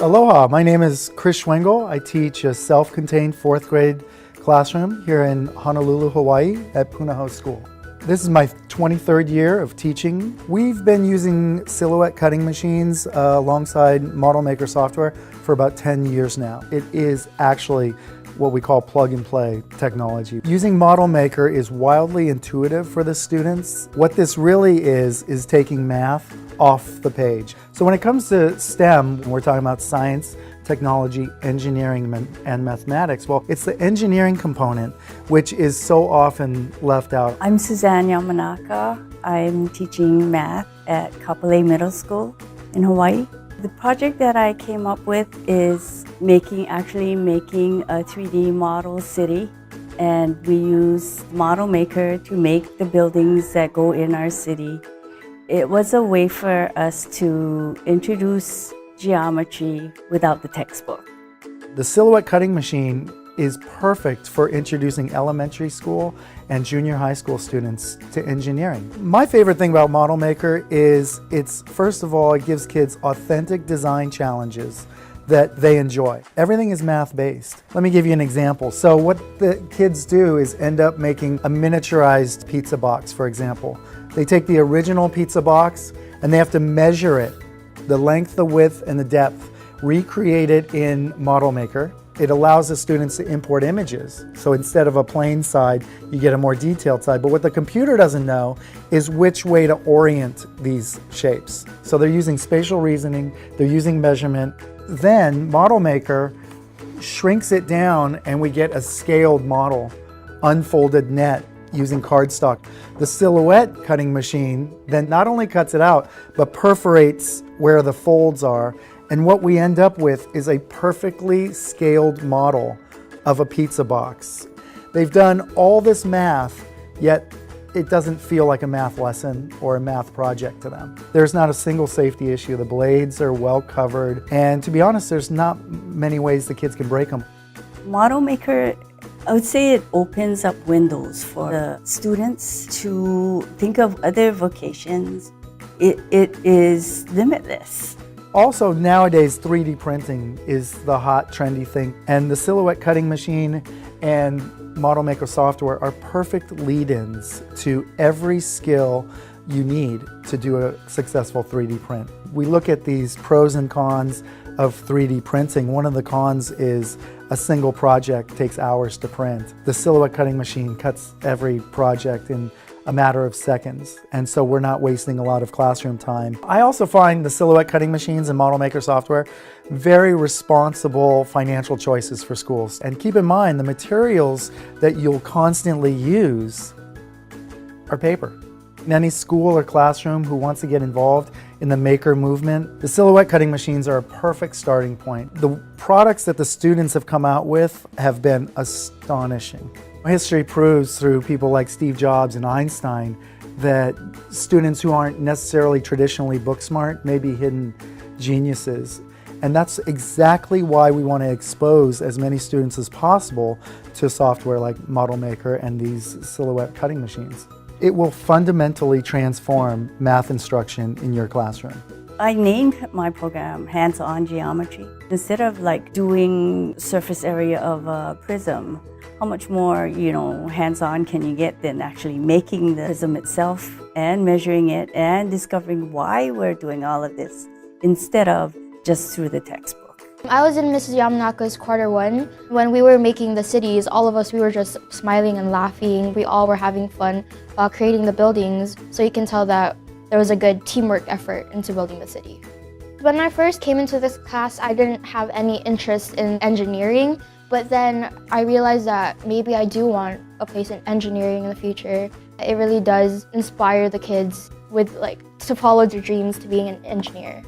Aloha, my name is Chris Schwengel. I teach a self-contained 4th grade classroom here in Honolulu, Hawaii at Punahou School. This is my 23rd year of teaching. We've been using silhouette cutting machines alongside Model Maker software for about 10 years now. It is actually what we call plug and play technology. Using Model Maker is wildly intuitive for the students. What this really is taking math off the page. So when it comes to STEM, we're talking about science, technology, engineering, and mathematics. Well, it's the engineering component which is so often left out. I'm Suzanne Yamanaka. I'm teaching math at Kapolei Middle School in Hawaii. The project that I came up with is actually making a 3D model city, and we use Model Maker to make the buildings that go in our city. It was a way for us to introduce geometry without the textbook. The silhouette cutting machine is perfect for introducing elementary school and junior high school students to engineering. My favorite thing about Model Maker is first of all, it gives kids authentic design challenges that they enjoy. Everything is math-based. Let me give you an example. So what the kids do is end up making a miniaturized pizza box, for example. They take the original pizza box and they have to measure it, the length, the width, and the depth, recreate it in Model Maker. It allows the students to import images. So instead of a plain side, you get a more detailed side. But what the computer doesn't know is which way to orient these shapes. So they're using spatial reasoning, they're using measurement. Then Model Maker shrinks it down and we get a scaled model, unfolded net using cardstock. The silhouette cutting machine then not only cuts it out, but perforates where the folds are. And what we end up with is a perfectly scaled model of a pizza box. They've done all this math, yet it doesn't feel like a math lesson or a math project to them. There's not a single safety issue. The blades are well covered. And to be honest, there's not many ways the kids can break them. Model Maker, I would say it opens up windows for the students to think of other vocations. It is limitless. Also, nowadays, 3D printing is the hot, trendy thing. And the silhouette cutting machine and Model Maker software are perfect lead-ins to every skill you need to do a successful 3D print. We look at these pros and cons of 3D printing. One of the cons is a single project takes hours to print. The silhouette cutting machine cuts every project in a matter of seconds, and so we're not wasting a lot of classroom time. I also find the silhouette cutting machines and Model Maker software very responsible financial choices for schools. And keep in mind, the materials that you'll constantly use are paper. In any school or classroom who wants to get involved in the maker movement, the silhouette cutting machines are a perfect starting point. The products that the students have come out with have been astonishing. History proves through people like Steve Jobs and Einstein that students who aren't necessarily traditionally book smart may be hidden geniuses. And that's exactly why we want to expose as many students as possible to software like Model Maker and these silhouette cutting machines. It will fundamentally transform math instruction in your classroom. I named my program Hands-On Geometry. Instead of doing surface area of a prism, how much more, hands-on can you get than actually making the prism itself and measuring it and discovering why we're doing all of this instead of just through the textbook. I was in Mrs. Yamanaka's quarter 1. When we were making the cities, all of us, we were just smiling and laughing. We all were having fun while creating the buildings, so you can tell that there was a good teamwork effort into building the city. When I first came into this class, I didn't have any interest in engineering, but then I realized that maybe I do want a place in engineering in the future. It really does inspire the kids to follow their dreams to being an engineer.